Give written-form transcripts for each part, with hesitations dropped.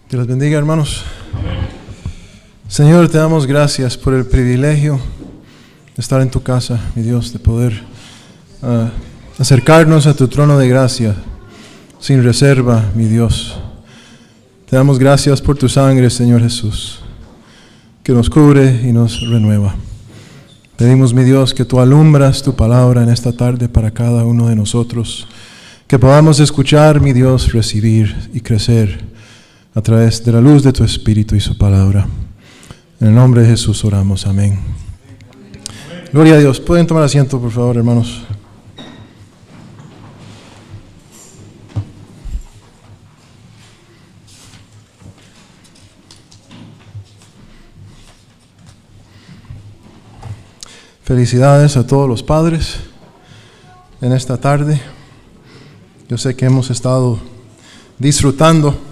Dios los bendiga, hermanos. Señor, te damos gracias por el privilegio de estar en tu casa, mi Dios, de poder acercarnos a tu trono de gracia sin reserva, mi Dios. Te damos gracias por tu sangre, Señor Jesús, que nos cubre y nos renueva. Pedimos, mi Dios, que tú alumbras tu palabra en esta tarde para cada uno de nosotros, que podamos escuchar, mi Dios, recibir y crecer a través de la luz de tu Espíritu y su palabra. En el nombre de Jesús oramos, amén. Gloria a Dios. ¿Pueden tomar asiento, por favor, hermanos? Felicidades a todos los padres en esta tarde. Yo sé que hemos estado disfrutando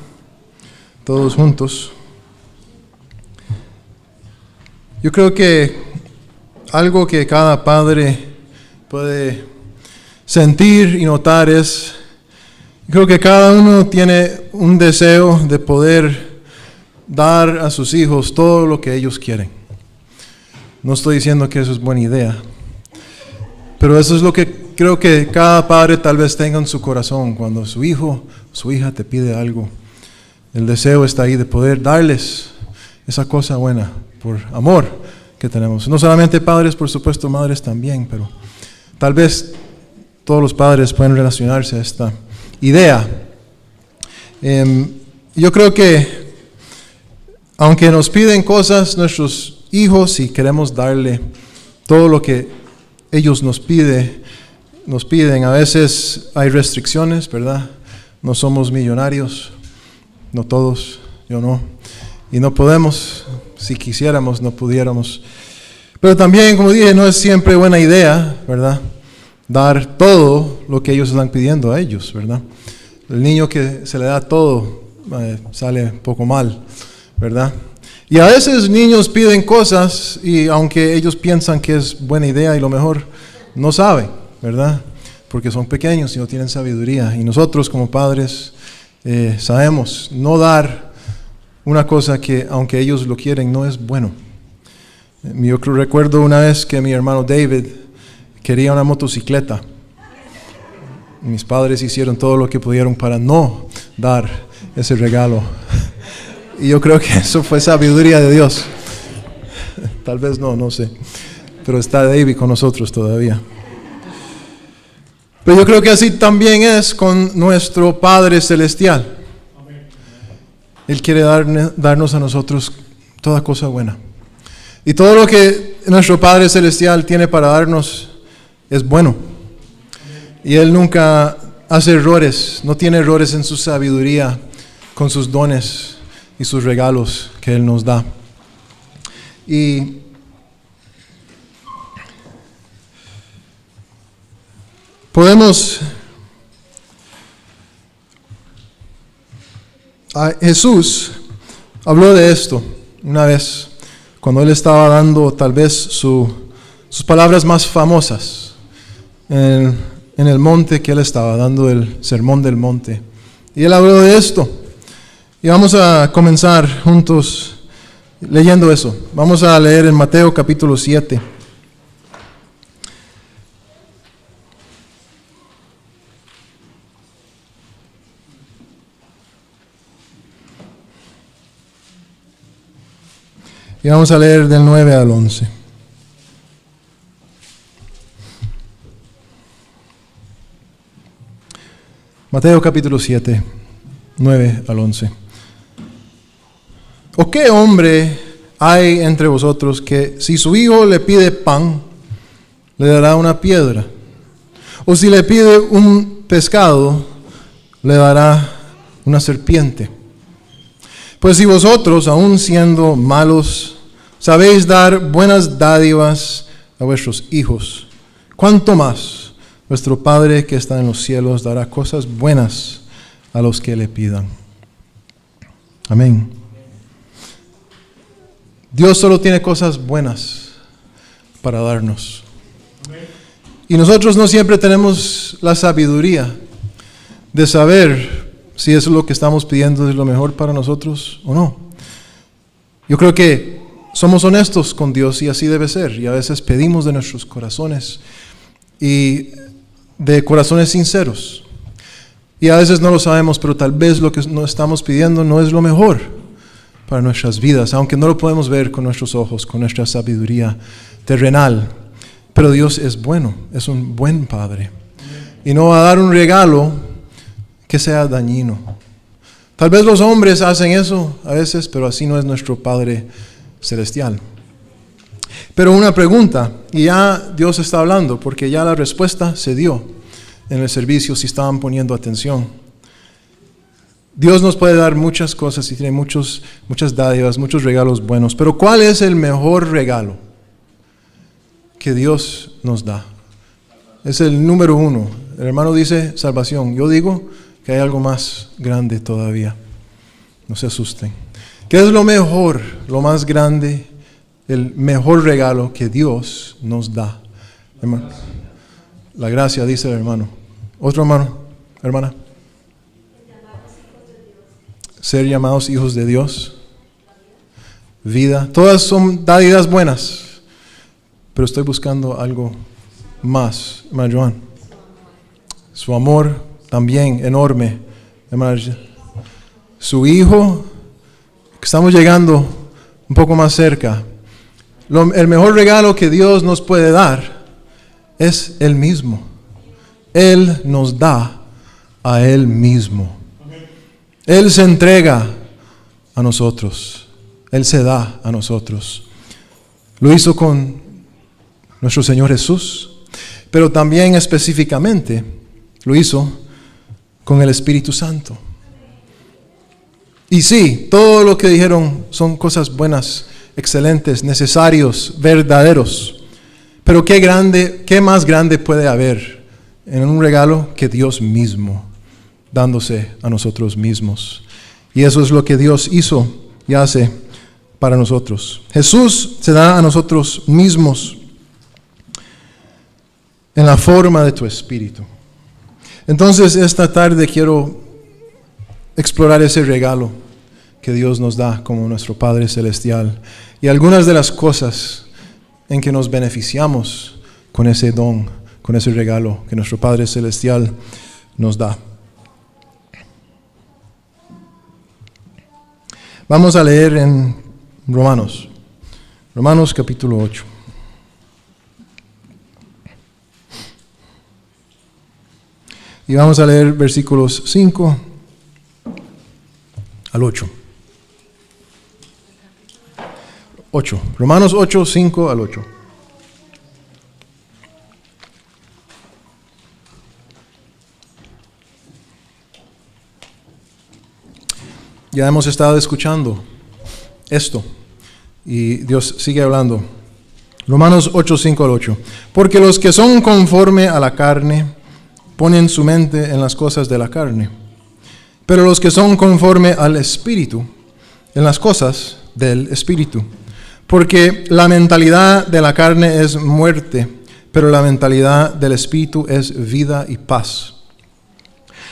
todos juntos. Yo creo que algo que cada padre puede sentir y notar es, creo que cada uno tiene un deseo de poder dar a sus hijos todo lo que ellos quieren. No estoy diciendo que eso es buena idea, pero eso es lo que creo que cada padre tal vez tenga en su corazón cuando su hijo, su hija te pide algo. El deseo está ahí de poder darles esa cosa buena por amor que tenemos. No solamente padres, por supuesto, madres también, pero tal vez todos los padres pueden relacionarse a esta idea. Yo creo que aunque nos piden cosas nuestros hijos y queremos darle todo lo que ellos nos piden, a veces hay restricciones, ¿verdad? No somos millonarios. No todos, yo no. Y no podemos, si quisiéramos, no pudiéramos. Pero también, como dije, no es siempre buena idea, ¿verdad? Dar todo lo que ellos están pidiendo a ellos, ¿verdad? El niño que se le da todo sale un poco mal, ¿verdad? Y a veces niños piden cosas y aunque ellos piensan que es buena idea y lo mejor, no saben, ¿verdad? Porque son pequeños y no tienen sabiduría. Y nosotros como padres sabemos no dar una cosa que aunque ellos lo quieren no es bueno. Yo recuerdo una vez que mi hermano David quería una motocicleta. Mis padres hicieron todo lo que pudieron para no dar ese regalo. Y yo creo que eso fue sabiduría de Dios. Tal vez no sé. Pero está David con nosotros todavía. Pero yo creo que así también es con nuestro Padre Celestial. Él quiere darnos a nosotros toda cosa buena. Y todo lo que nuestro Padre Celestial tiene para darnos es bueno. Y Él nunca hace errores, no tiene errores en su sabiduría, con sus dones y sus regalos que Él nos da. Y Jesús habló de esto una vez, cuando Él estaba dando tal vez sus palabras más famosas en el monte que Él estaba dando, el sermón del monte. Y Él habló de esto. Y vamos a comenzar juntos leyendo eso. Vamos a leer en Mateo capítulo 7. Y vamos a leer del 9 al 11. Mateo capítulo 7, 9 al 11. ¿O qué hombre hay entre vosotros que si su hijo le pide pan, le dará una piedra? O si le pide un pescado, le dará una serpiente? Pues si vosotros, aun siendo malos, sabéis dar buenas dádivas a vuestros hijos, ¿cuánto más vuestro Padre que está en los cielos dará cosas buenas a los que le pidan? Amén. Dios solo tiene cosas buenas para darnos. Y nosotros no siempre tenemos la sabiduría de saber si eso es lo que estamos pidiendo es lo mejor para nosotros o no. Yo creo que somos honestos con Dios y así debe ser. Y a veces pedimos de nuestros corazones y de corazones sinceros. Y a veces no lo sabemos, pero tal vez lo que nos estamos pidiendo no es lo mejor para nuestras vidas, aunque no lo podemos ver con nuestros ojos, con nuestra sabiduría terrenal. Pero Dios es bueno, es un buen Padre. Y no va a dar un regalo que sea dañino. Tal vez los hombres hacen eso a veces, pero así no es nuestro Padre Celestial. Pero una pregunta, y ya Dios está hablando, porque ya la respuesta se dio en el servicio si estaban poniendo atención. Dios nos puede dar muchas cosas y tiene muchas dádivas, muchos regalos buenos, pero ¿cuál es el mejor regalo que Dios nos da? Es el número uno. El hermano dice salvación. Yo digo que hay algo más grande todavía. No se asusten. ¿Qué es lo mejor, lo más grande, el mejor regalo que Dios nos da? Hermano, la gracia, dice el hermano. Otro hermano, hermana. Ser llamados hijos de Dios. Vida. Todas son dádivas buenas. Pero estoy buscando algo más, hermano Joan. Su amor también enorme, hermano. Su Hijo, estamos llegando un poco más cerca. El mejor regalo que Dios nos puede dar es Él mismo. Él nos da a Él mismo. Él se entrega a nosotros. Él se da a nosotros. Lo hizo con nuestro Señor Jesús, pero también específicamente lo hizo con el Espíritu Santo. Y sí, todo lo que dijeron son cosas buenas, excelentes, necesarios, verdaderos. Pero qué más grande puede haber en un regalo que Dios mismo, dándose a nosotros mismos. Y eso es lo que Dios hizo y hace para nosotros. Jesús se da a nosotros mismos en la forma de tu espíritu. Entonces esta tarde quiero explorar ese regalo que Dios nos da como nuestro Padre Celestial y algunas de las cosas en que nos beneficiamos con ese don, con ese regalo que nuestro Padre Celestial nos da. Vamos a leer en Romanos capítulo 8. Y vamos a leer versículos 5 al 8. 8. Romanos 8, 5 al 8. Ya hemos estado escuchando esto y Dios sigue hablando. Romanos 8, 5 al 8. Porque los que son conforme a la carne ponen su mente en las cosas de la carne, pero los que son conforme al Espíritu, en las cosas del Espíritu. Porque la mentalidad de la carne es muerte, pero la mentalidad del Espíritu es vida y paz.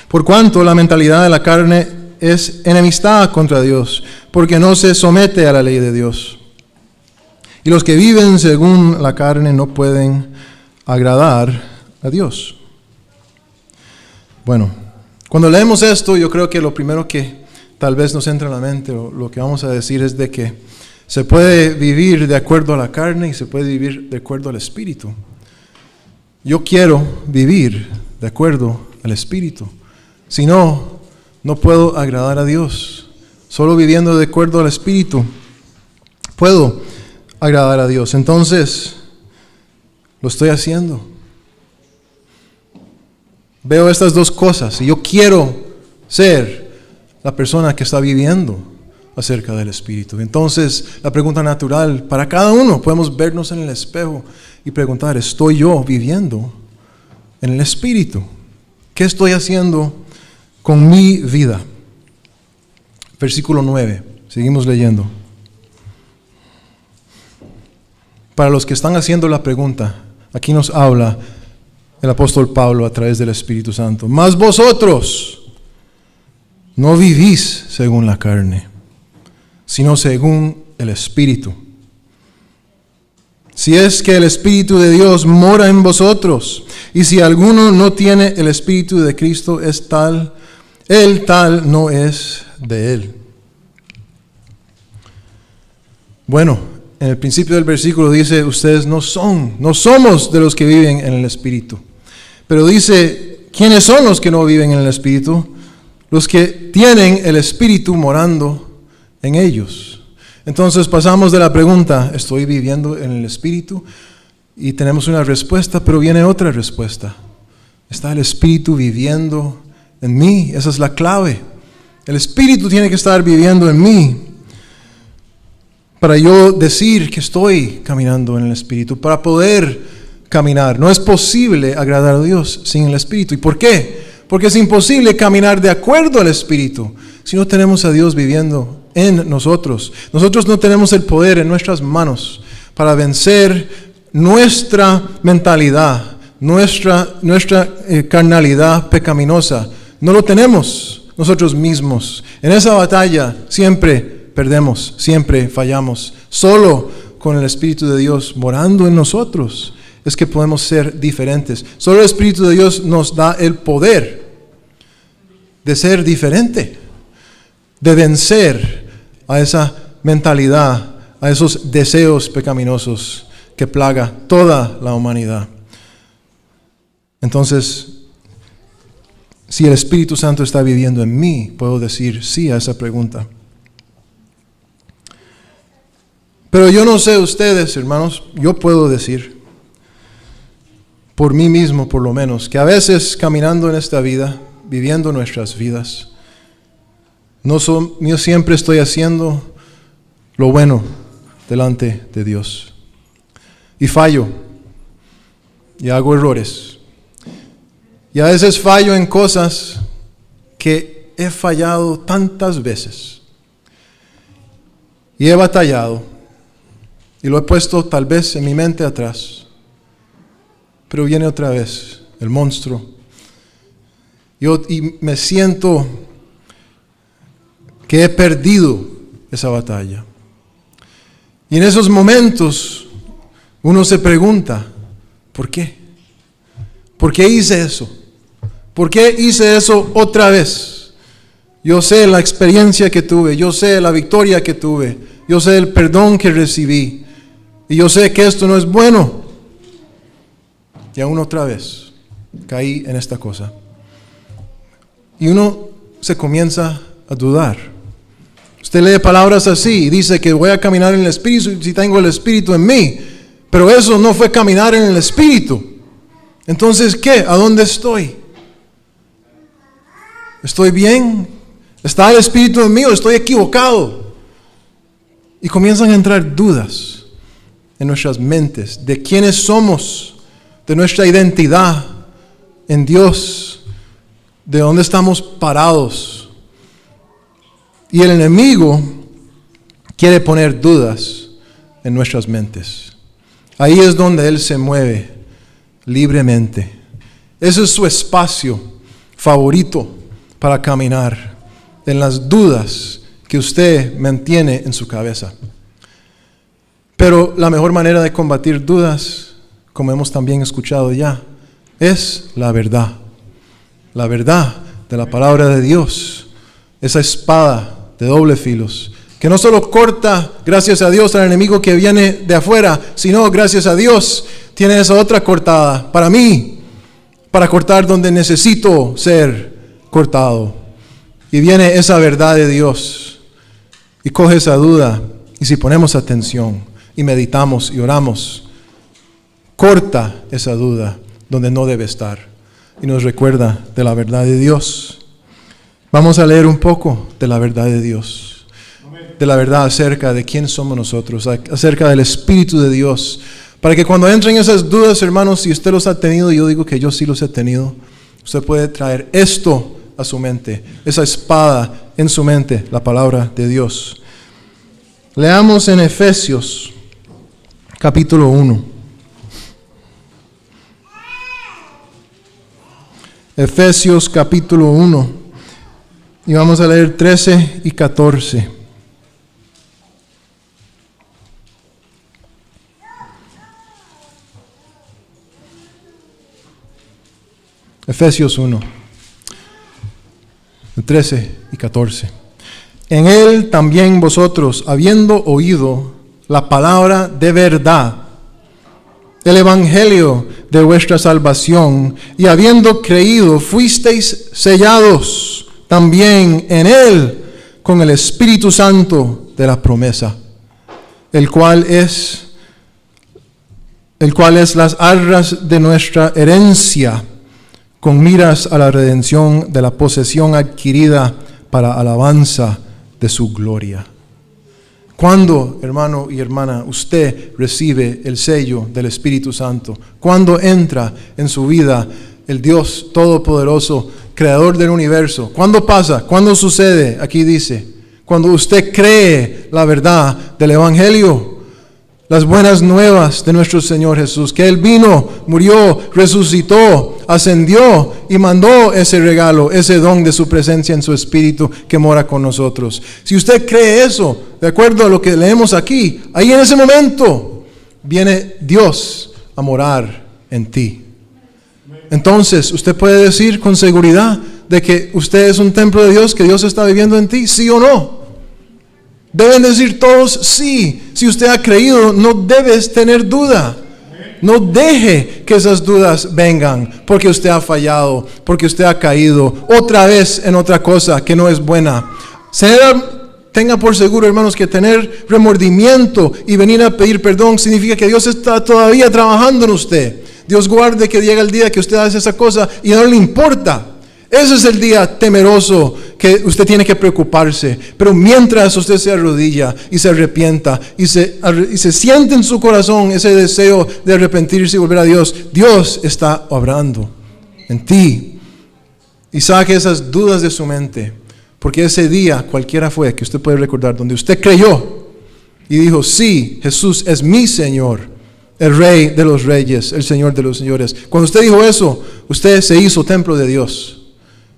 Por cuanto la mentalidad de la carne es enemistad contra Dios, porque no se somete a la ley de Dios. Y los que viven según la carne no pueden agradar a Dios. Bueno, cuando leemos esto, yo creo que lo primero que tal vez nos entra en la mente, o lo que vamos a decir es de que se puede vivir de acuerdo a la carne y se puede vivir de acuerdo al Espíritu. Yo quiero vivir de acuerdo al Espíritu. Si no, no puedo agradar a Dios. Solo viviendo de acuerdo al Espíritu puedo agradar a Dios. Entonces, lo estoy haciendo. Veo estas dos cosas y yo quiero ser la persona que está viviendo acerca del Espíritu. Entonces, la pregunta natural para cada uno, podemos vernos en el espejo y preguntar, ¿estoy yo viviendo en el Espíritu? ¿Qué estoy haciendo con mi vida? Versículo 9, seguimos leyendo. Para los que están haciendo la pregunta, aquí nos habla el apóstol Pablo a través del Espíritu Santo. Mas vosotros no vivís según la carne, sino según el Espíritu. Si es que el Espíritu de Dios mora en vosotros, y si alguno no tiene el Espíritu de Cristo, el tal no es de él. Bueno, en el principio del versículo dice, ustedes no somos de los que viven en el Espíritu. Pero dice, ¿quiénes son los que no viven en el Espíritu? Los que tienen el Espíritu morando en ellos. Entonces pasamos de la pregunta, ¿estoy viviendo en el Espíritu? Y tenemos una respuesta, pero viene otra respuesta. ¿Está el Espíritu viviendo en mí? Esa es la clave. El Espíritu tiene que estar viviendo en mí para yo decir que estoy caminando en el Espíritu, para poder caminar. No es posible agradar a Dios sin el Espíritu. ¿Y por qué? Porque es imposible caminar de acuerdo al Espíritu si no tenemos a Dios viviendo en nosotros. Nosotros no tenemos el poder en nuestras manos para vencer nuestra mentalidad, nuestra carnalidad pecaminosa. No lo tenemos nosotros mismos. En esa batalla siempre perdemos, siempre fallamos. Solo con el Espíritu de Dios morando en nosotros es que podemos ser diferentes. Solo el Espíritu de Dios nos da el poder de ser diferente, de vencer a esa mentalidad, a esos deseos pecaminosos que plaga toda la humanidad. Entonces, si el Espíritu Santo está viviendo en mí, puedo decir sí a esa pregunta. Pero yo no sé ustedes, hermanos, yo puedo decir, por mí mismo por lo menos, que a veces caminando en esta vida, viviendo nuestras vidas, yo siempre estoy haciendo lo bueno delante de Dios. Y fallo, y hago errores. Y a veces fallo en cosas que he fallado tantas veces. Y he batallado. Y lo he puesto tal vez en mi mente atrás. Pero viene otra vez el monstruo. Y me siento que he perdido esa batalla. Y en esos momentos uno se pregunta, ¿por qué? ¿Por qué hice eso? ¿Por qué hice eso otra vez? Yo sé la experiencia que tuve, yo sé la victoria que tuve, yo sé el perdón que recibí, y yo sé que esto no es bueno. Y aún otra vez caí en esta cosa. Y uno se comienza a dudar. Usted lee palabras así y dice que voy a caminar en el Espíritu si tengo el Espíritu en mí. Pero eso no fue caminar en el Espíritu. Entonces, ¿qué? ¿A dónde estoy? ¿Estoy bien? ¿Está el Espíritu en mí o estoy equivocado? Y comienzan a entrar dudas en nuestras mentes de quiénes somos, de nuestra identidad en Dios, de dónde estamos parados. Y el enemigo quiere poner dudas en nuestras mentes. Ahí es donde él se mueve libremente. Ese es su espacio favorito para caminar, en las dudas que usted mantiene en su cabeza. Pero la mejor manera de combatir dudas, como hemos también escuchado ya, es la verdad. La verdad de la palabra de Dios, esa espada de doble filo, que no solo corta, gracias a Dios, al enemigo que viene de afuera, sino gracias a Dios, tiene esa otra cortada para mí, para cortar donde necesito ser cortado. Y viene esa verdad de Dios y coge esa duda, y si ponemos atención y meditamos y oramos, corta esa duda donde no debe estar y nos recuerda de la verdad de Dios. Vamos a leer un poco de la verdad de Dios, de la verdad acerca de quién somos nosotros, acerca del Espíritu de Dios, para que cuando entren esas dudas, hermanos, si usted los ha tenido, yo digo que yo sí los he tenido, usted puede traer esto a su mente, esa espada en su mente, la palabra de Dios. Leamos en Efesios capítulo 1. Efesios capítulo 1. Y vamos a leer 13 y 14. Efesios 1, 13 y 14. En él también vosotros, habiendo oído la palabra de verdad, el evangelio de vuestra salvación, y habiendo creído, fuisteis sellados también en él con el Espíritu Santo de la promesa, el cual es las arras de nuestra herencia, con miras a la redención de la posesión adquirida para alabanza de su gloria. ¿Cuándo, hermano y hermana, usted recibe el sello del Espíritu Santo? ¿Cuándo entra en su vida el Dios Todopoderoso, Creador del universo? ¿Cuándo pasa? ¿Cuándo sucede? Aquí dice, cuando usted cree la verdad del Evangelio, las buenas nuevas de nuestro Señor Jesús, que Él vino, murió, resucitó, ascendió y mandó ese regalo, ese don de su presencia en su Espíritu que mora con nosotros. Si usted cree eso, de acuerdo a lo que leemos aquí, ahí en ese momento viene Dios a morar en ti. Entonces, usted puede decir con seguridad de que usted es un templo de Dios, que Dios está viviendo en ti, ¿sí o no? Deben decir todos sí. Si usted ha creído, no debes tener duda. No deje que esas dudas vengan porque usted ha fallado, porque usted ha caído otra vez en otra cosa que no es buena. Tenga por seguro, hermanos, que tener remordimiento y venir a pedir perdón significa que Dios está todavía trabajando en usted. Dios guarde que llegue el día que usted hace esa cosa y no le importa. Ese es el día temeroso que usted tiene que preocuparse. Pero mientras usted se arrodilla y se arrepienta y se siente en su corazón ese deseo de arrepentirse y volver a Dios, Dios está obrando en ti. Y saque esas dudas de su mente, porque ese día cualquiera fue que usted puede recordar donde usted creyó y dijo, sí, Jesús es mi Señor, el Rey de los Reyes, el Señor de los Señores. Cuando usted dijo eso, usted se hizo templo de Dios.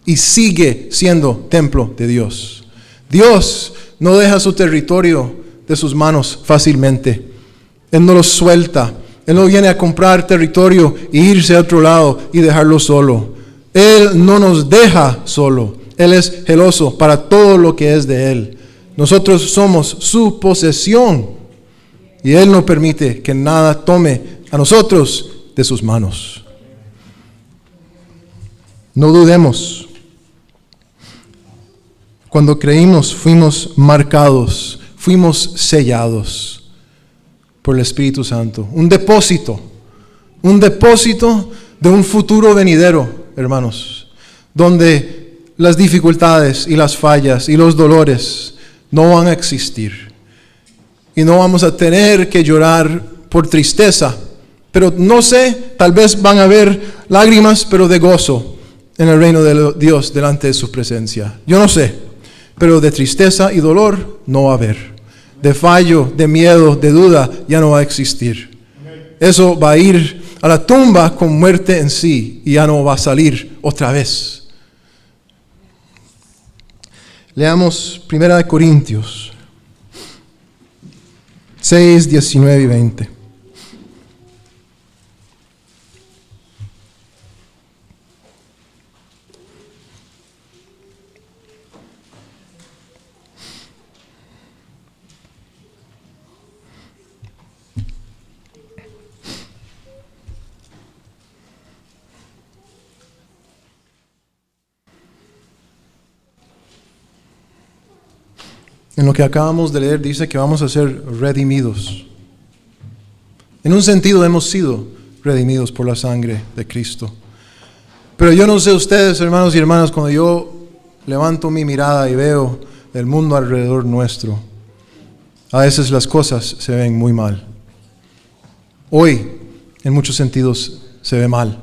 Y sigue siendo templo de Dios. Dios no deja su territorio de sus manos fácilmente. Él no lo suelta. Él no viene a comprar territorio e irse a otro lado y dejarlo solo. Él no nos deja solo. Él es celoso para todo lo que es de Él. Nosotros somos su posesión. Y Él no permite que nada tome a nosotros de sus manos. No dudemos. Cuando creímos, fuimos marcados, fuimos sellados por el Espíritu Santo. Un depósito de un futuro venidero, hermanos, donde las dificultades y las fallas y los dolores no van a existir. Y no vamos a tener que llorar por tristeza. Pero no sé, tal vez van a haber lágrimas, pero de gozo en el reino de Dios delante de su presencia. Yo no sé. Pero de tristeza y dolor no va a haber. De fallo, de miedo, de duda, ya no va a existir. Eso va a ir a la tumba con muerte en sí y ya no va a salir otra vez. Leamos 1 Corintios 6, 19 y 20. En lo que acabamos de leer dice que vamos a ser redimidos. En un sentido hemos sido redimidos por la sangre de Cristo. Pero yo no sé ustedes, hermanos y hermanas, cuando yo levanto mi mirada y veo el mundo alrededor nuestro, a veces las cosas se ven muy mal. Hoy, en muchos sentidos, se ve mal.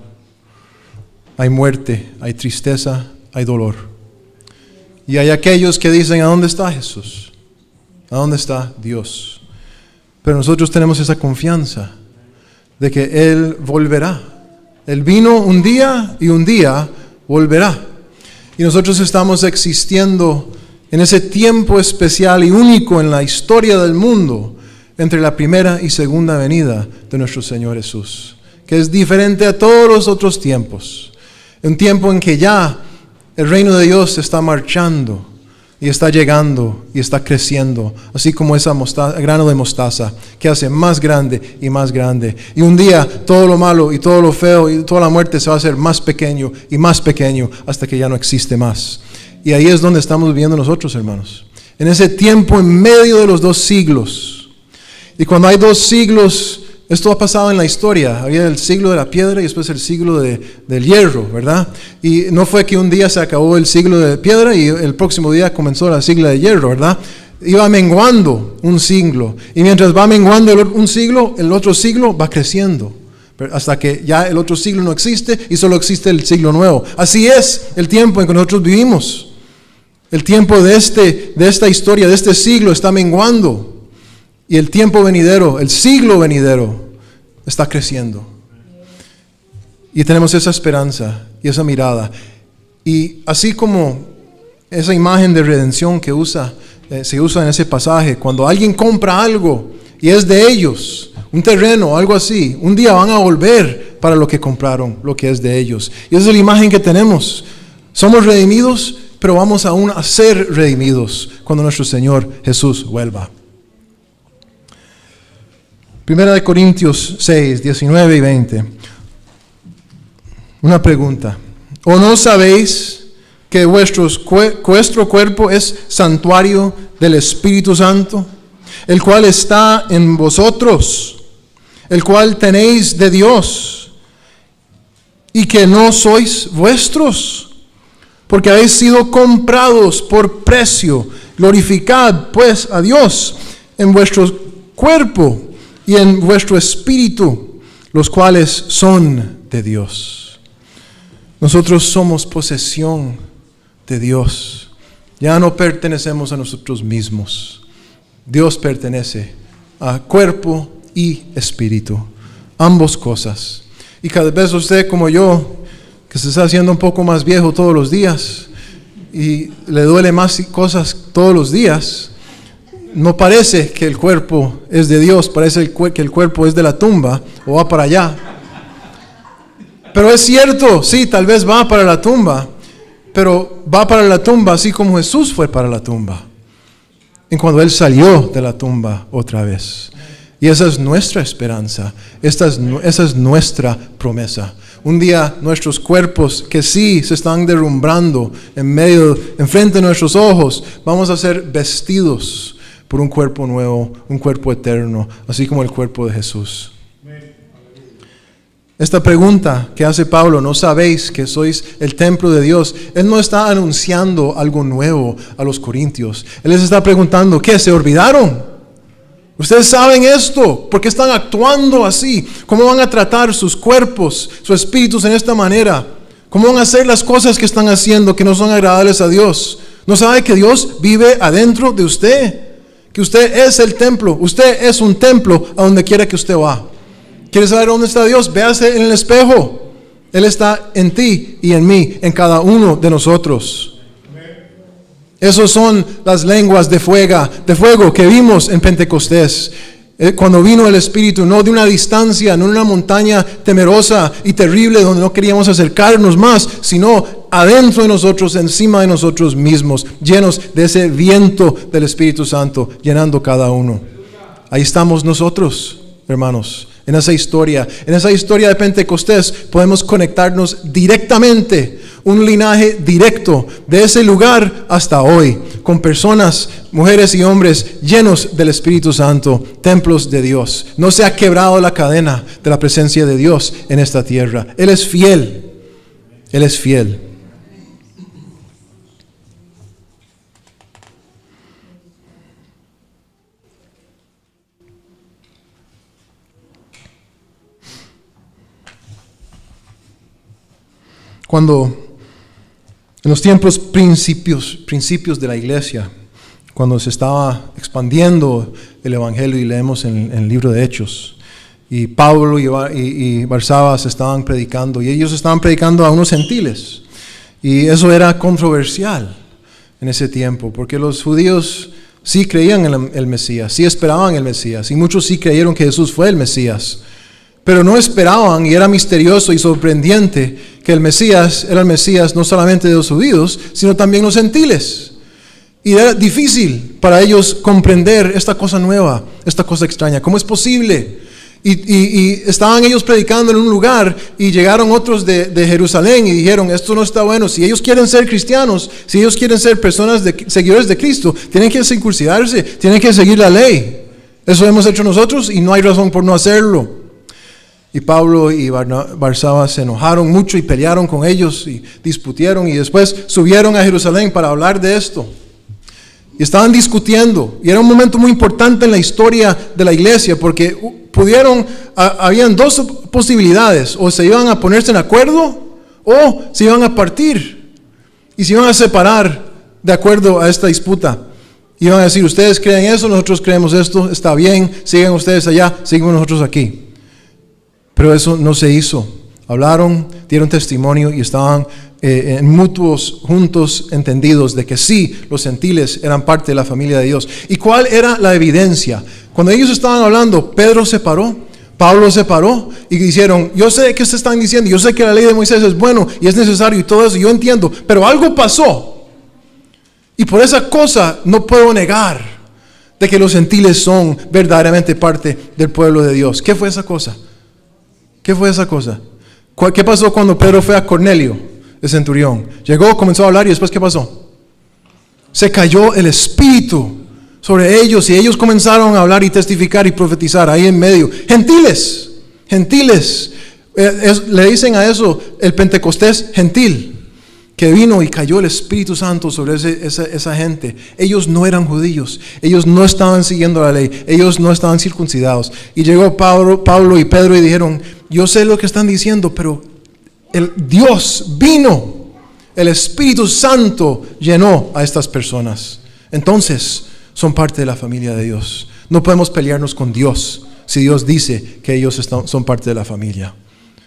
Hay muerte, hay tristeza, hay dolor. Y hay aquellos que dicen, ¿a dónde está Jesús? ¿A dónde está Dios? Pero nosotros tenemos esa confianza de que Él volverá. Él vino un día y un día volverá. Y nosotros estamos existiendo en ese tiempo especial y único en la historia del mundo entre la primera y segunda venida de nuestro Señor Jesús, que es diferente a todos los otros tiempos. Un tiempo en que ya el reino de Dios está marchando y está llegando y está creciendo, así como esa grano de mostaza que hace más grande y más grande. Y un día todo lo malo y todo lo feo y toda la muerte se va a hacer más pequeño y más pequeño hasta que ya no existe más. Y ahí es donde estamos viviendo nosotros, hermanos. En ese tiempo en medio de los 2 siglos. Y cuando hay 2 siglos, esto ha pasado en la historia. Había el siglo de la piedra y después el siglo del hierro, ¿verdad? Y no fue que un día se acabó el siglo de piedra y el próximo día comenzó la siglo de hierro, ¿verdad? Iba menguando un siglo. Y mientras va menguando un siglo, el otro siglo va creciendo. Hasta que ya el otro siglo no existe y solo existe el siglo nuevo. Así es el tiempo en que nosotros vivimos. El tiempo de esta historia, de este siglo está menguando. Y el tiempo venidero, el siglo venidero, está creciendo. Y tenemos esa esperanza y esa mirada. Y así como esa imagen de redención que se usa en ese pasaje, cuando alguien compra algo y es de ellos, un terreno, algo así, un día van a volver para lo que compraron, lo que es de ellos. Y esa es la imagen que tenemos. Somos redimidos, pero vamos aún a ser redimidos cuando nuestro Señor Jesús vuelva. Primera de Corintios 6, 19 y 20. Una pregunta. ¿O no sabéis que vuestro cuerpo es santuario del Espíritu Santo, el cual está en vosotros, el cual tenéis de Dios, y que no sois vuestros? Porque habéis sido comprados por precio. Glorificad pues a Dios en vuestro cuerpo y en vuestro espíritu, los cuales son de Dios. Nosotros somos posesión de Dios. Ya no pertenecemos a nosotros mismos. Dios pertenece a cuerpo y espíritu, ambas cosas. Y cada vez usted como yo, que se está haciendo un poco más viejo todos los días y le duele más cosas todos los días, no parece que el cuerpo es de Dios, parece que el cuerpo es de la tumba o va para allá. Pero es cierto, sí, tal vez va para la tumba, pero va para la tumba así como Jesús fue para la tumba, en cuando Él salió de la tumba otra vez. Y esa es nuestra esperanza, esa es nuestra promesa. Un día nuestros cuerpos que sí se están derrumbando enfrente de nuestros ojos, vamos a ser vestidos por un cuerpo nuevo, un cuerpo eterno, así como el cuerpo de Jesús. Esta pregunta que hace Pablo, ¿no sabéis que sois el templo de Dios? Él no está anunciando algo nuevo a los corintios. Él les está preguntando, ¿qué? ¿Se olvidaron? Ustedes saben esto, ¿por qué están actuando así? ¿Cómo van a tratar sus cuerpos, sus espíritus en esta manera? ¿Cómo van a hacer las cosas que están haciendo que no son agradables a Dios? ¿No sabe que Dios vive adentro de usted? Que usted es el templo, usted es un templo a donde quiera que usted va. ¿Quiere saber dónde está Dios? Véase en el espejo. Él está en ti y en mí, en cada uno de nosotros. Esas son las lenguas de fuego que vimos en Pentecostés. Cuando vino el Espíritu, no de una distancia, no en una montaña temerosa y terrible donde no queríamos acercarnos más, sino adentro de nosotros, encima de nosotros mismos, llenos de ese viento del Espíritu Santo, llenando cada uno. Ahí estamos nosotros, hermanos, en esa historia de Pentecostés podemos conectarnos directamente, un linaje directo de ese lugar hasta hoy, con personas, mujeres y hombres llenos del Espíritu Santo, templos de Dios. No se ha quebrado la cadena de la presencia de Dios en esta tierra. Él es fiel, Él es fiel. Cuando en los tiempos principios de la iglesia, cuando se estaba expandiendo el evangelio, y leemos en el libro de Hechos, y Pablo y Barsabas estaban predicando, y ellos estaban predicando a unos gentiles, Y eso era controversial en ese tiempo, porque los judíos sí creían en el Mesías, sí esperaban el Mesías, y muchos sí creyeron que Jesús fue el Mesías, pero no esperaban, y era misterioso y sorprendente, que el Mesías era el Mesías no solamente de los judíos, sino también los gentiles. Y era difícil para ellos comprender esta cosa nueva, esta cosa extraña. ¿Cómo es posible? Y estaban ellos predicando en un lugar y llegaron otros de Jerusalén y dijeron, esto no está bueno. Si ellos quieren ser cristianos, si ellos quieren ser personas seguidores de Cristo, tienen que circuncidarse, tienen que seguir la ley. Eso hemos hecho nosotros y no hay razón por no hacerlo. Y Pablo y Barsabas se enojaron mucho y pelearon con ellos y disputieron y después subieron a Jerusalén para hablar de esto. Y estaban discutiendo, y era un momento muy importante en la historia de la iglesia, porque habían dos posibilidades: o se iban a ponerse en acuerdo, o se iban a partir, y se iban a separar de acuerdo a esta disputa. Iban a decir, ustedes creen eso, nosotros creemos esto, está bien, sigan ustedes allá, seguimos nosotros aquí. Pero eso no se hizo. Hablaron, dieron testimonio y estaban en mutuos, juntos, entendidos de que sí, los gentiles eran parte de la familia de Dios. ¿Y cuál era la evidencia? Cuando ellos estaban hablando, Pedro se paró, Pablo se paró y dijeron, yo sé que ustedes están diciendo, yo sé que la ley de Moisés es bueno y es necesario y todo eso, yo entiendo, pero algo pasó. Y por esa cosa no puedo negar de que los gentiles son verdaderamente parte del pueblo de Dios. ¿Qué fue esa cosa? ¿Qué fue esa cosa? ¿Qué pasó cuando Pedro fue a Cornelio, el centurión? Llegó, comenzó a hablar y después ¿qué pasó? Se cayó el Espíritu sobre ellos y ellos comenzaron a hablar y testificar y profetizar ahí en medio. Gentiles. Le dicen a eso el Pentecostés gentil, que vino y cayó el Espíritu Santo sobre esa gente. Ellos no eran judíos, ellos no estaban siguiendo la ley, ellos no estaban circuncidados. Y llegó Pablo y Pedro y dijeron, yo sé lo que están diciendo, pero el Dios vino, el Espíritu Santo llenó a estas personas. Entonces son parte de la familia de Dios. No podemos pelearnos con Dios si Dios dice que ellos son parte de la familia.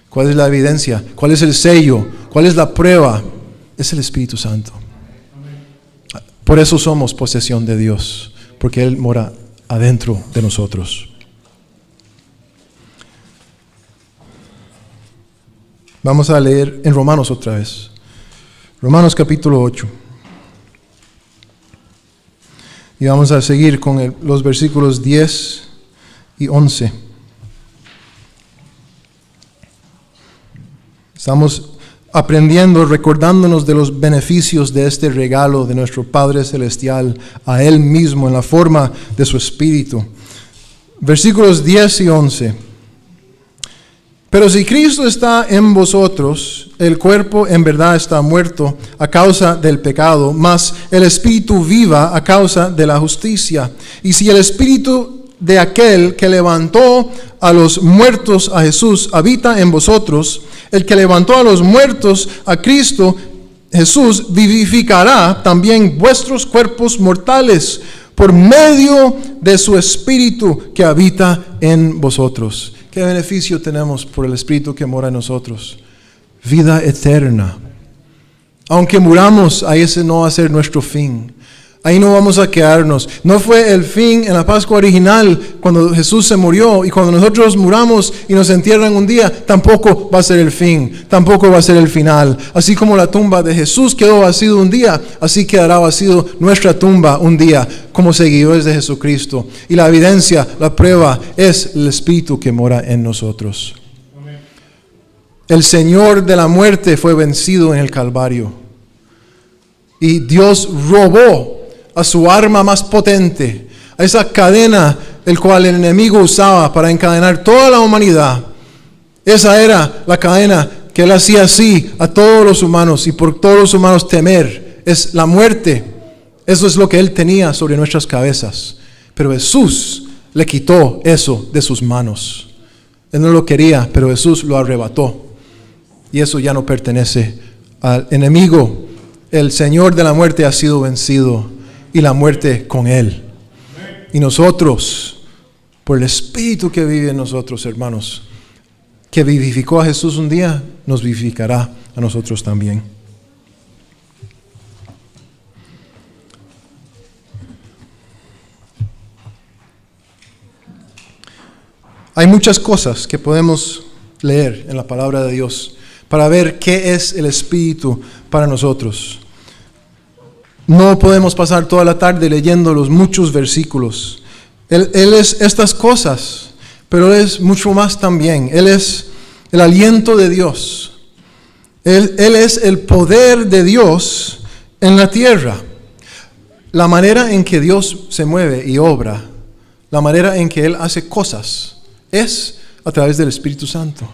¿Cuál es la evidencia? ¿Cuál es el sello? ¿Cuál es la prueba? Es el Espíritu Santo. Por eso somos posesión de Dios, porque Él mora adentro de nosotros. Vamos a leer en Romanos otra vez. Romanos capítulo 8. Y vamos a seguir con los versículos 10 y 11. Estamos aprendiendo, recordándonos de los beneficios de este regalo de nuestro Padre Celestial a Él mismo en la forma de su Espíritu. Versículos 10 y 11. Pero si Cristo está en vosotros, el cuerpo en verdad está muerto a causa del pecado, mas el Espíritu viva a causa de la justicia. Y si el Espíritu de aquel que levantó a los muertos a Jesús habita en vosotros, el que levantó a los muertos a Cristo Jesús vivificará también vuestros cuerpos mortales por medio de su Espíritu que habita en vosotros. ¿Qué beneficio tenemos por el Espíritu que mora en nosotros? Vida eterna. Aunque muramos, ahí ese no va a ser nuestro fin. Ahí no vamos a quedarnos. No fue el fin en la Pascua original cuando Jesús se murió, y cuando nosotros muramos y nos entierran un día, tampoco va a ser el fin, tampoco va a ser el final. Así como la tumba de Jesús quedó vacía un día, así quedará vacío nuestra tumba un día como seguidores de Jesucristo. Y la evidencia, la prueba es el Espíritu que mora en nosotros. Amén. El Señor de la muerte fue vencido en el Calvario, y Dios robó a su arma más potente, a esa cadena el cual el enemigo usaba para encadenar toda la humanidad. Esa era la cadena que él hacía así a todos los humanos, y por todos los humanos temer es la muerte. Eso es lo que él tenía sobre nuestras cabezas, pero Jesús le quitó eso de sus manos. Él no lo quería, pero Jesús lo arrebató, y eso ya no pertenece al enemigo. El Señor de la muerte ha sido vencido, y la muerte con Él. Y nosotros, por el Espíritu que vive en nosotros, hermanos, que vivificó a Jesús un día, nos vivificará a nosotros también. Hay muchas cosas que podemos leer en la palabra de Dios para ver qué es el Espíritu para nosotros. No podemos pasar toda la tarde leyendo los muchos versículos. Él es estas cosas, pero Él es mucho más también. Él es el aliento de Dios. Él es el poder de Dios en la tierra. La manera en que Dios se mueve y obra, la manera en que Él hace cosas, es a través del Espíritu Santo.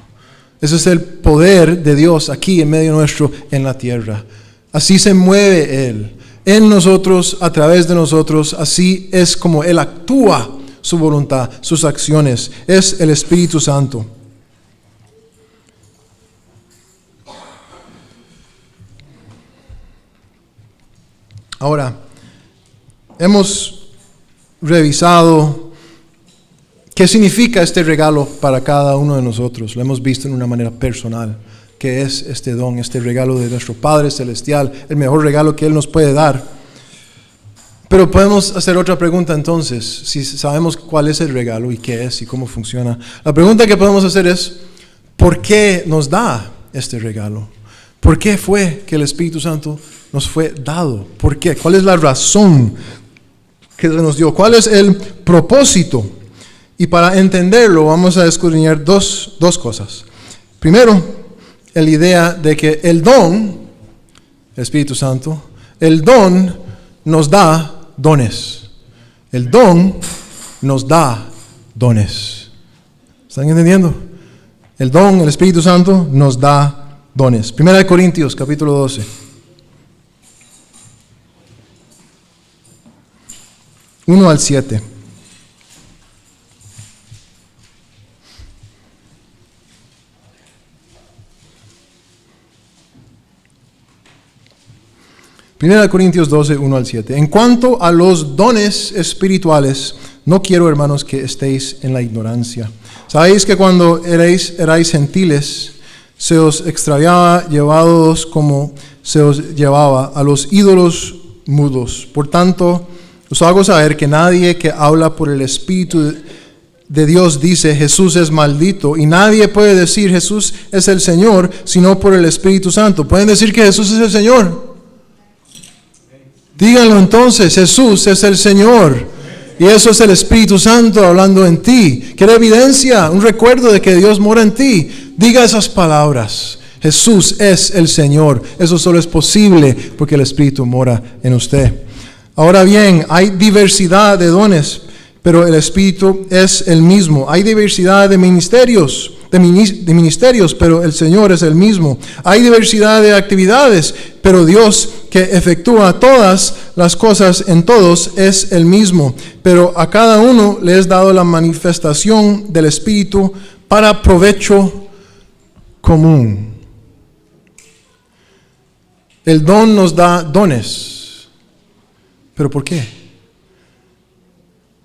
Ese es el poder de Dios aquí en medio nuestro en la tierra. Así se mueve Él. En nosotros, a través de nosotros, así es como Él actúa su voluntad, sus acciones. Es el Espíritu Santo. Ahora, hemos revisado qué significa este regalo para cada uno de nosotros. Lo hemos visto en una manera personal. Que es este don, este regalo de nuestro Padre Celestial, el mejor regalo que Él nos puede dar. Pero podemos hacer otra pregunta entonces, si sabemos cuál es el regalo y qué es y cómo funciona. La pregunta que podemos hacer es, ¿por qué nos da este regalo? ¿Por qué fue que el Espíritu Santo nos fue dado? ¿Por qué? ¿Cuál es la razón que nos dio? ¿Cuál es el propósito? Y para entenderlo vamos a escudriñar dos cosas. Primero, la idea de que el don, el Espíritu Santo, el don nos da dones. El don nos da dones. ¿Están entendiendo? El don, el Espíritu Santo, nos da dones. 1 Corintios, capítulo 12. 1 al 7. Primera Corintios 12, 1 al 7. En cuanto a los dones espirituales, no quiero, hermanos, que estéis en la ignorancia. Sabéis que cuando erais gentiles, se os extraviaba, llevados como se os llevaba a los ídolos mudos. Por tanto, os hago saber que nadie que habla por el Espíritu de Dios dice Jesús es maldito, y nadie puede decir Jesús es el Señor, sino por el Espíritu Santo. ¿Pueden decir que Jesús es el Señor? Díganlo entonces, Jesús es el Señor. Y eso es el Espíritu Santo hablando en ti. ¿Quiere evidencia? Un recuerdo de que Dios mora en ti. Diga esas palabras. Jesús es el Señor. Eso solo es posible porque el Espíritu mora en usted. Ahora bien, hay diversidad de dones, pero el Espíritu es el mismo. Hay diversidad de ministerios, pero el Señor es el mismo. Hay diversidad de actividades, pero Dios que efectúa todas las cosas en todos es el mismo. Pero a cada uno le es dado la manifestación del Espíritu para provecho común. El don nos da dones. ¿Pero por qué?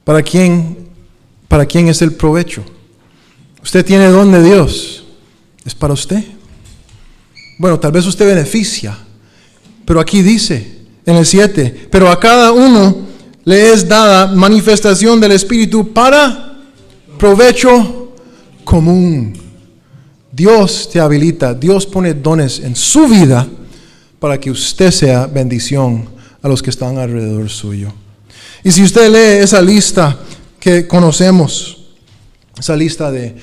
¿Para quién es el provecho? Usted tiene don de Dios. ¿Es para usted? Bueno, tal vez usted beneficia. Pero aquí dice, en el 7, pero a cada uno le es dada manifestación del Espíritu para provecho común. Dios te habilita, Dios pone dones en su vida para que usted sea bendición a los que están alrededor suyo. Y si usted lee esa lista que conocemos, esa lista de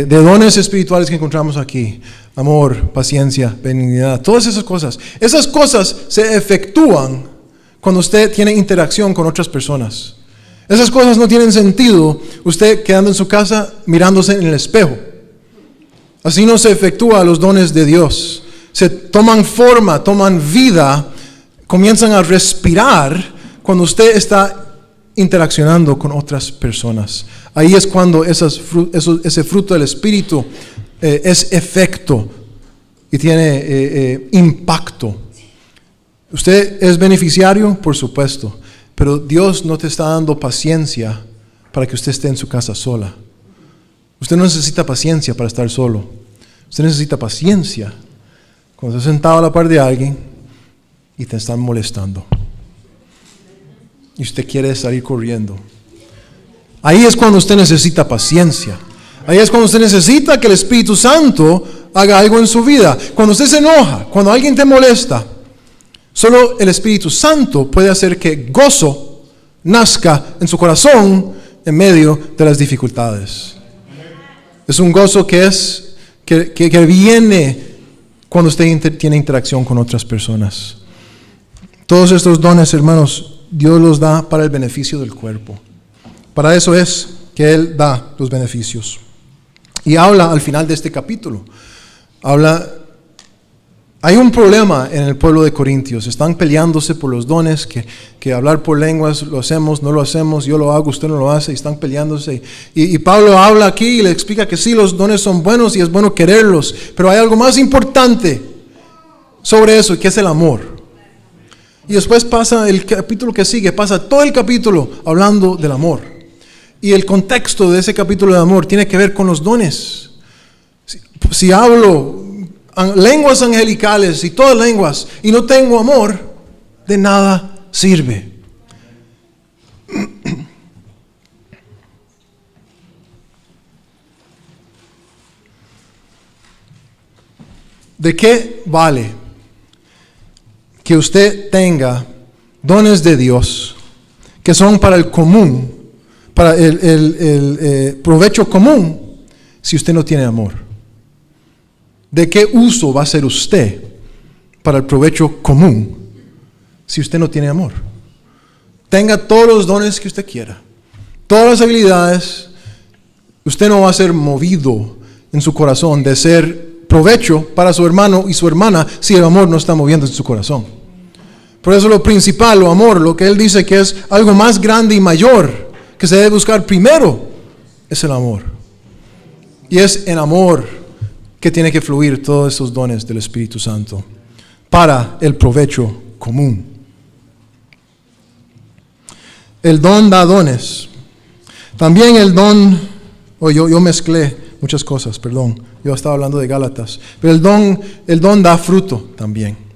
dones espirituales que encontramos aquí, amor, paciencia, benignidad, todas esas cosas se efectúan cuando usted tiene interacción con otras personas. Esas cosas no tienen sentido usted quedando en su casa mirándose en el espejo. Así no se efectúan los dones de Dios. Se toman forma, toman vida, comienzan a respirar cuando usted está interaccionando con otras personas. Ahí es cuando ese fruto del Espíritu es efecto y tiene impacto. Usted es beneficiario, por supuesto, pero Dios no te está dando paciencia para que usted esté en su casa sola. Usted no necesita paciencia para estar solo. Usted necesita paciencia cuando está sentado a la par de alguien y te están molestando y usted quiere salir corriendo. Ahí es cuando usted necesita paciencia. Ahí es cuando usted necesita que el Espíritu Santo haga algo en su vida. Cuando usted se enoja, cuando alguien te molesta, solo el Espíritu Santo puede hacer que gozo nazca en su corazón en medio de las dificultades. Es un gozo que viene cuando usted tiene interacción con otras personas. Todos estos dones, hermanos, Dios los da para el beneficio del cuerpo. Para eso es que Él da los beneficios. Y habla al final de este capítulo. Hay un problema en el pueblo de Corintios. Están peleándose por los dones, que hablar por lenguas, lo hacemos, no lo hacemos, yo lo hago, usted no lo hace, y están peleándose. Y Pablo habla aquí y le explica que sí, los dones son buenos y es bueno quererlos, pero hay algo más importante sobre eso, que es el amor. Y después pasa el capítulo que sigue, pasa todo el capítulo hablando del amor. Y el contexto de ese capítulo de amor tiene que ver con los dones. Si hablo lenguas angelicales y todas lenguas y no tengo amor, de nada sirve. ¿De qué vale que usted tenga dones de Dios que son para el común, para el provecho común, si usted no tiene amor? ¿De qué uso va a ser usted para el provecho común si usted no tiene amor? Tenga todos los dones que usted quiera, todas las habilidades, usted no va a ser movido en su corazón de ser provecho para su hermano y su hermana si el amor no está moviendo en su corazón. Por eso lo principal, lo amor, lo que él dice que es algo más grande y mayor que se debe buscar primero, es el amor. Y es en amor que tiene que fluir todos esos dones del Espíritu Santo para el provecho común. El don da dones. También el don, yo mezclé muchas cosas, perdón. Yo estaba hablando de Gálatas. Pero el don da fruto también.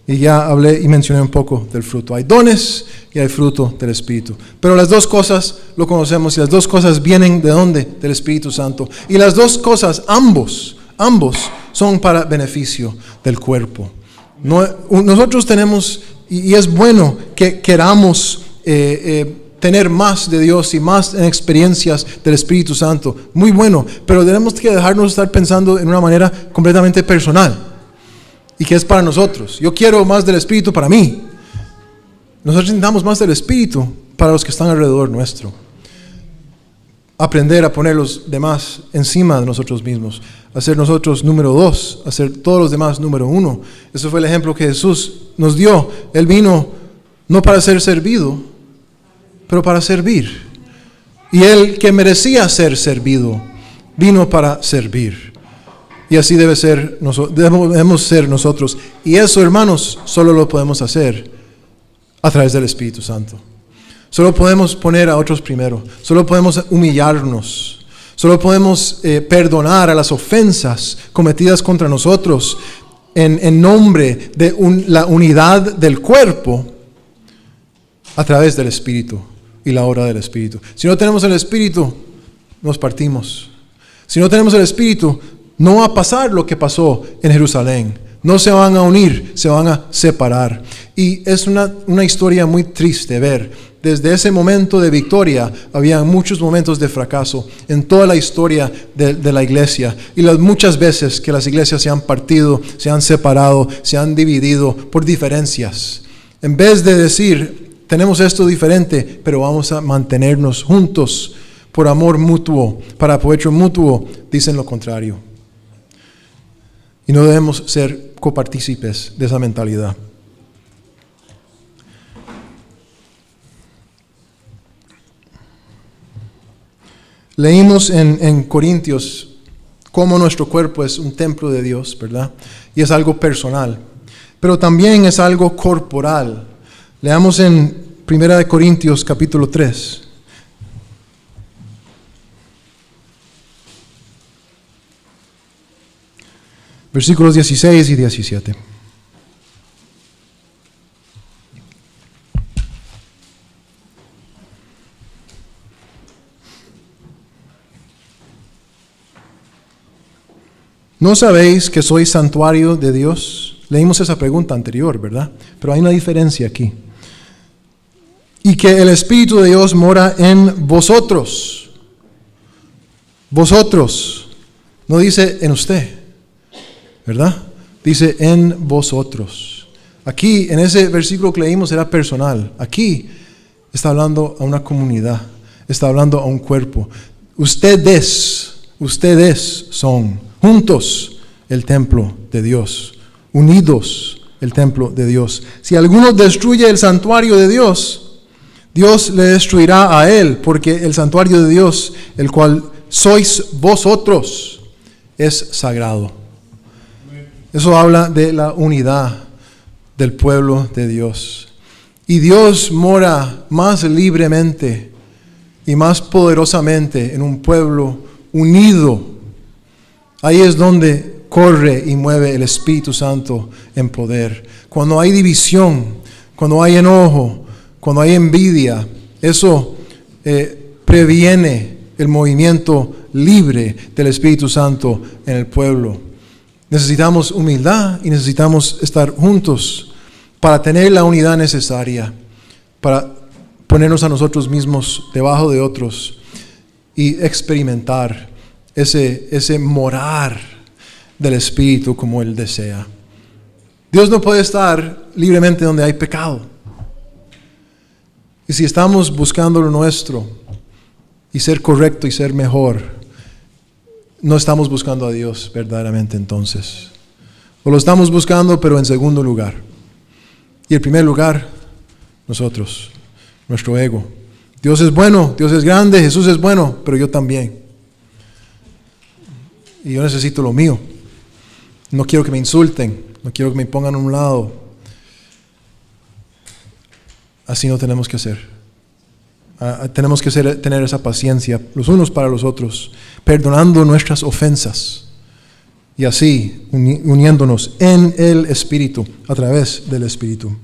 Y ya hablé y mencioné un poco del fruto. Hay dones y hay fruto del Espíritu. Pero las dos cosas lo conocemos y las dos cosas vienen ¿de dónde? Del Espíritu Santo. Y las dos cosas, ambos son para beneficio del cuerpo. Nosotros tenemos, y es bueno que queramos tener más de Dios y más experiencias del Espíritu Santo. Muy bueno, pero tenemos que dejarnos estar pensando en una manera completamente personal. Y que es para nosotros. Yo quiero más del Espíritu para mí. Nosotros necesitamos más del Espíritu para los que están alrededor nuestro. Aprender a poner los demás encima de nosotros mismos. Hacer nosotros número 2. Hacer todos los demás número 1. Eso fue el ejemplo que Jesús nos dio. Él vino no para ser servido, pero para servir. Y Él, que merecía ser servido, vino para servir. Y así debemos ser nosotros. Y eso, hermanos, solo lo podemos hacer a través del Espíritu Santo. Solo podemos poner a otros primero. Solo podemos humillarnos. Solo podemos perdonar a las ofensas cometidas contra nosotros en nombre de la unidad del cuerpo a través del Espíritu y la obra del Espíritu. Si no tenemos el Espíritu, nos partimos. Si no tenemos el Espíritu, no va a pasar lo que pasó en Jerusalén. No se van a unir, se van a separar. Y es una historia muy triste ver. Desde ese momento de victoria, había muchos momentos de fracaso en toda la historia de la iglesia. Y las muchas veces que las iglesias se han partido, se han separado, se han dividido por diferencias. En vez de decir, tenemos esto diferente, pero vamos a mantenernos juntos por amor mutuo, para provecho mutuo, dicen lo contrario. Y no debemos ser copartícipes de esa mentalidad. Leímos en Corintios cómo nuestro cuerpo es un templo de Dios, ¿verdad? Y es algo personal, pero también es algo corporal. Leamos en 1 Corintios capítulo 3. Versículos 16 y 17. ¿No sabéis que sois santuario de Dios? Leímos esa pregunta anterior, ¿verdad? Pero hay una diferencia aquí. Y que el Espíritu de Dios mora en vosotros. Vosotros. No dice en usted, ¿verdad? Dice en vosotros. Aquí, en ese versículo que leímos, era personal. Aquí está hablando a una comunidad. Está hablando a un cuerpo. Ustedes son juntos el templo de Dios. Unidos el templo de Dios. Si alguno destruye el santuario de Dios, Dios le destruirá a él, porque el santuario de Dios, el cual sois vosotros, es sagrado. Eso habla de la unidad del pueblo de Dios. Y Dios mora más libremente y más poderosamente en un pueblo unido. Ahí es donde corre y mueve el Espíritu Santo en poder. Cuando hay división, cuando hay enojo, cuando hay envidia, eso previene el movimiento libre del Espíritu Santo en el pueblo. Necesitamos humildad y necesitamos estar juntos para tener la unidad necesaria, para ponernos a nosotros mismos debajo de otros y experimentar ese morar del Espíritu como Él desea. Dios no puede estar libremente donde hay pecado. Y si estamos buscando lo nuestro y ser correcto y ser mejor, no estamos buscando a Dios verdaderamente entonces. O lo estamos buscando, pero en segundo lugar. Y el primer lugar, nosotros, nuestro ego. Dios es bueno, Dios es grande, Jesús es bueno, pero yo también. Y yo necesito lo mío. No quiero que me insulten, no quiero que me pongan a un lado. Así no tenemos que hacer. Tenemos que tener esa paciencia los unos para los otros, perdonando nuestras ofensas y así uniéndonos en el Espíritu, a través del Espíritu.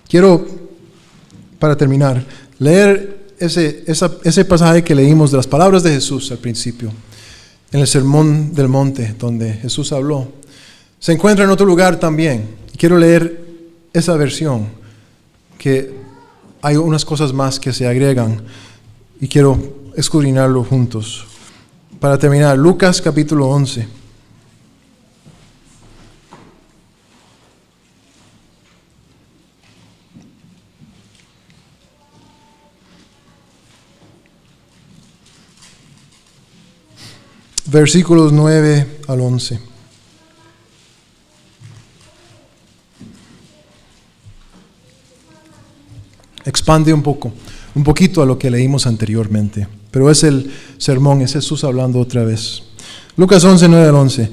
Quiero, para terminar, leer ese pasaje que leímos de las palabras de Jesús al principio, en el Sermón del Monte, donde Jesús habló. Se encuentra en otro lugar también. Quiero leer esa versión, que hay unas cosas más que se agregan y quiero escudriñarlo juntos. Para terminar, Lucas capítulo 11. Versículos 9 al 11. Expande un poquito a lo que leímos anteriormente, pero es el sermón, es Jesús hablando otra vez. Lucas 11, 9 al 11.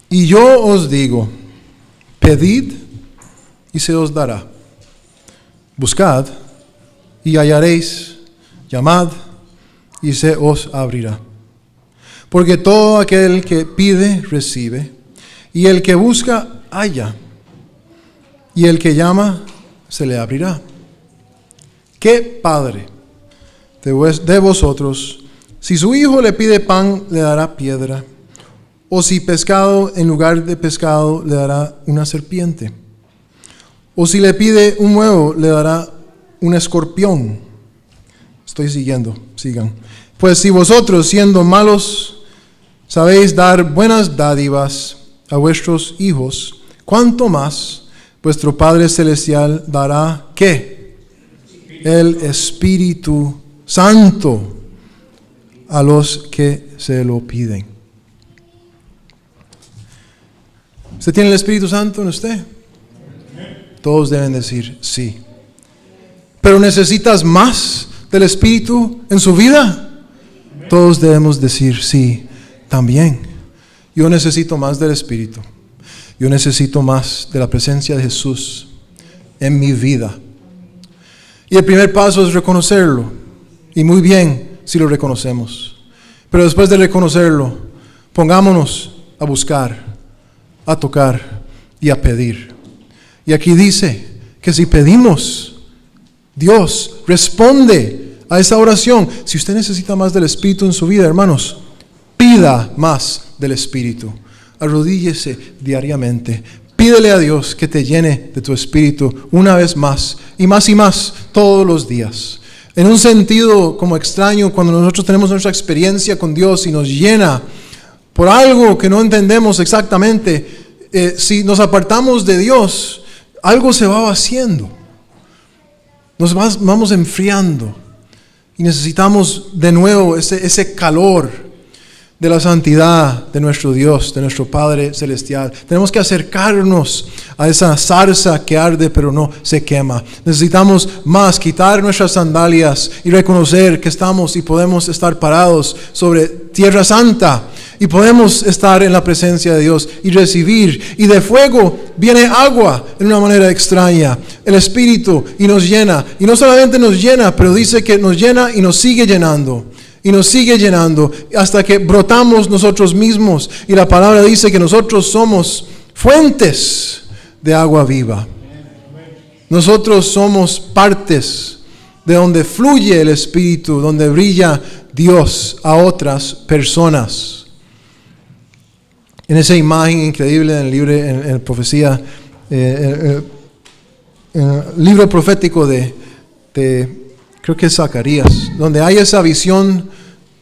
Y yo os digo, pedid y se os dará. Buscad y hallaréis. Llamad y se os abrirá. Porque todo aquel que pide, recibe, y el que busca, halla, y el que llama, se le abrirá. ¿Qué padre de vosotros, si su hijo le pide pan, le dará piedra? ¿O si pescado, en lugar de pescado, le dará una serpiente? ¿O si le pide un huevo, le dará un escorpión? Estoy siguiendo, sigan. Pues si vosotros, siendo malos, sabéis dar buenas dádivas a vuestros hijos, ¿cuánto más vuestro Padre Celestial dará qué? El Espíritu Santo a los que se lo piden. ¿Usted tiene el Espíritu Santo en usted? Todos deben decir sí. ¿Pero necesitas más del Espíritu en su vida? Todos debemos decir sí también. Yo necesito más del Espíritu. Yo necesito más de la presencia de Jesús en mi vida. Y el primer paso es reconocerlo. Y muy bien si lo reconocemos. Pero después de reconocerlo, pongámonos a buscar, a tocar y a pedir. Y aquí dice que si pedimos, Dios responde a esa oración. Si usted necesita más del Espíritu en su vida, hermanos, pida más del Espíritu. Arrodíllese diariamente. Pídele a Dios que te llene de tu Espíritu una vez más y más todos los días. En un sentido como extraño, cuando nosotros tenemos nuestra experiencia con Dios y nos llena por algo que no entendemos exactamente, si nos apartamos de Dios, algo se va vaciando. Nos vamos enfriando y necesitamos de nuevo ese calor de la santidad de nuestro Dios, de nuestro Padre Celestial. Tenemos que acercarnos a esa zarza que arde pero no se quema. Necesitamos más, quitar nuestras sandalias y reconocer que estamos y podemos estar parados sobre tierra santa y podemos estar en la presencia de Dios y recibir. Y de fuego viene agua en una manera extraña, el Espíritu, y nos llena. Y no solamente nos llena, pero dice que nos llena y nos sigue llenando. Y nos sigue llenando hasta que brotamos nosotros mismos. Y la palabra dice que nosotros somos fuentes de agua viva. Nosotros somos partes de donde fluye el Espíritu, donde brilla Dios a otras personas. En esa imagen increíble en el libro, en profecía, en el libro profético de creo que es Zacarías, donde hay esa visión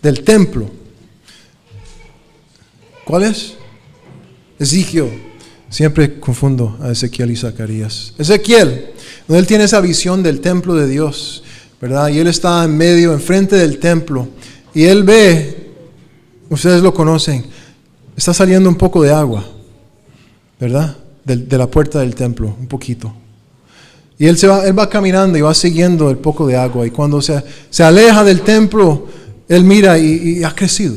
del templo. ¿Cuál es? Ezequiel. Siempre confundo a Ezequiel y Zacarías. Ezequiel, donde él tiene esa visión del templo de Dios, ¿verdad? Y él está en medio, enfrente del templo, y él ve, ustedes lo conocen, está saliendo un poco de agua, ¿verdad? De la puerta del templo, un poquito. Y él va caminando y va siguiendo el poco de agua. Y cuando se aleja del templo, él mira y ha crecido.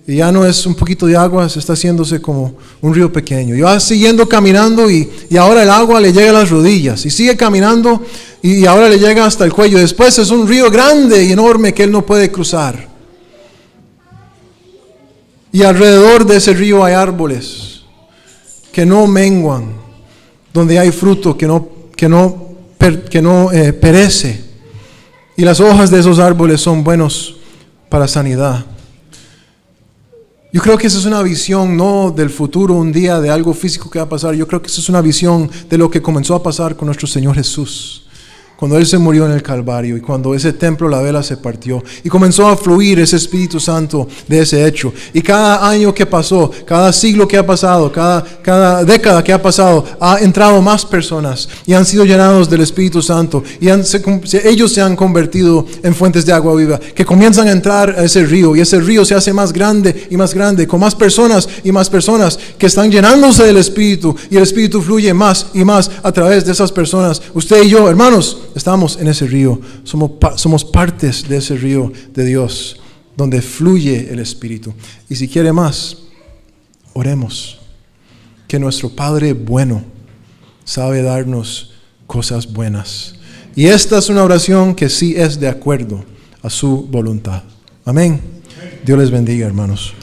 Y ya no es un poquito de agua, se está haciéndose como un río pequeño. Y va siguiendo caminando y ahora el agua le llega a las rodillas. Y sigue caminando y ahora le llega hasta el cuello. Después es un río grande y enorme que él no puede cruzar. Y alrededor de ese río hay árboles que no menguan, donde hay fruto que no perece, y las hojas de esos árboles son buenos para sanidad. Yo creo que esa es una visión no del futuro, un día de algo físico que va a pasar. Yo creo que esa es una visión de lo que comenzó a pasar con nuestro Señor Jesús, cuando Él se murió en el Calvario y cuando ese templo, la vela se partió y comenzó a fluir ese Espíritu Santo de ese hecho. Y cada año que pasó, cada siglo que ha pasado, cada década que ha pasado, ha entrado más personas y han sido llenados del Espíritu Santo y ellos se han convertido en fuentes de agua viva que comienzan a entrar a ese río, y ese río se hace más grande y más grande, con más personas y más personas que están llenándose del Espíritu, y el Espíritu fluye más y más a través de esas personas. Usted y yo, hermanos, estamos en ese río, somos partes de ese río de Dios, donde fluye el Espíritu. Y si quiere más, oremos, que nuestro Padre bueno sabe darnos cosas buenas. Y esta es una oración que sí es de acuerdo a su voluntad. Amén. Dios les bendiga, hermanos.